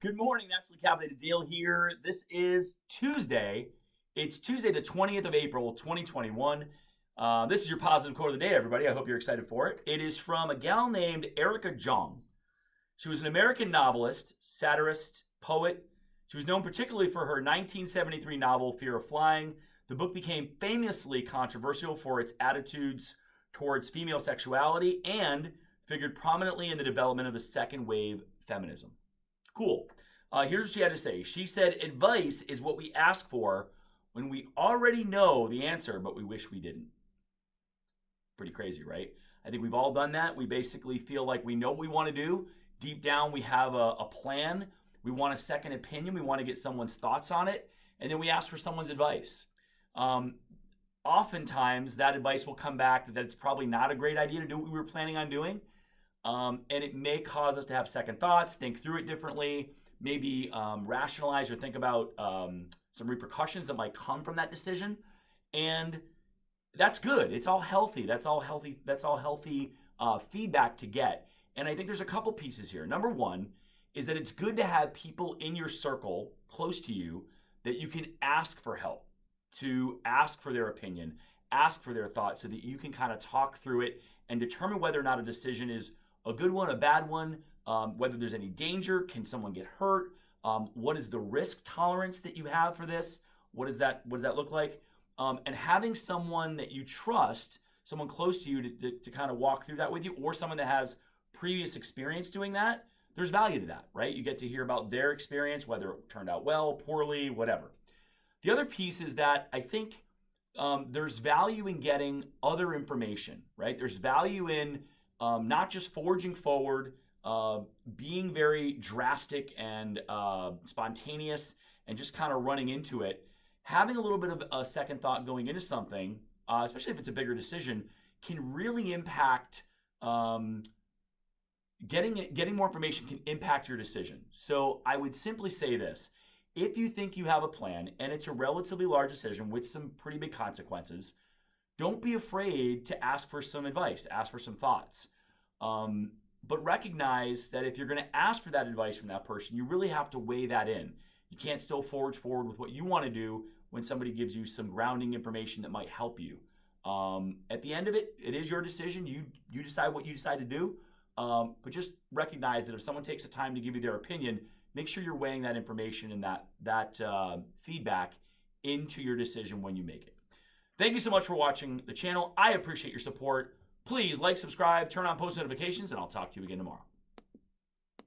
Good morning, Naturally Caffeinated Deal here. This is Tuesday. It's Tuesday, the 20th of April, 2021. This is your positive quote of the day, everybody. I hope you're excited for it. It is from a gal named Erica Jong. She was an American novelist, satirist, poet. She was known particularly for her 1973 novel, Fear of Flying. The book became famously controversial for its attitudes towards female sexuality and figured prominently in the development of the second wave feminism. Cool. Here's what she had to say. She said, advice is what we ask for when we already know the answer, but we wish we didn't. Pretty crazy, right? I think we've all done that. We basically feel like we know what we want to do. Deep down, we have a plan. We want a second opinion. We want to get someone's thoughts on it. And then we ask for someone's advice. Oftentimes, that advice will come back that it's probably not a great idea to do what we were planning on doing. And it may cause us to have second thoughts, think through it differently, maybe rationalize or think about some repercussions that might come from that decision. And that's good. It's all healthy. That's all healthy feedback to get. And I think there's a couple pieces here. Number one is that it's good to have people in your circle close to you that you can ask for help, to ask for their opinion, ask for their thoughts so that you can kind of talk through it and determine whether or not a decision is a good one, a bad one, whether there's any danger, can someone get hurt, what is the risk tolerance that you have for this, what does that look like, and having someone that you trust, someone close to you to kind of walk through that with you, or someone that has previous experience doing that, there's value to that, right? You get to hear about their experience, whether it turned out well, poorly, whatever. The other piece is that I think there's value in getting other information, right? There's value in not just forging forward, being very drastic and spontaneous and just kind of running into it. Having a little bit of a second thought going into something, especially if it's a bigger decision, can really impact getting more information can impact your decision. So I would simply say this. If you think you have a plan and it's a relatively large decision with some pretty big consequences, don't be afraid to ask for some advice, ask for some thoughts. But recognize that if you're going to ask for that advice from that person, you really have to weigh that in. You can't still forge forward with what you want to do when somebody gives you some grounding information that might help you. At the end of it, it is your decision. You decide what you decide to do. But just recognize that if someone takes the time to give you their opinion, make sure you're weighing that information and that feedback into your decision when you make it. Thank you so much for watching the channel. I appreciate your support. Please like, subscribe, turn on post notifications, and I'll talk to you again tomorrow.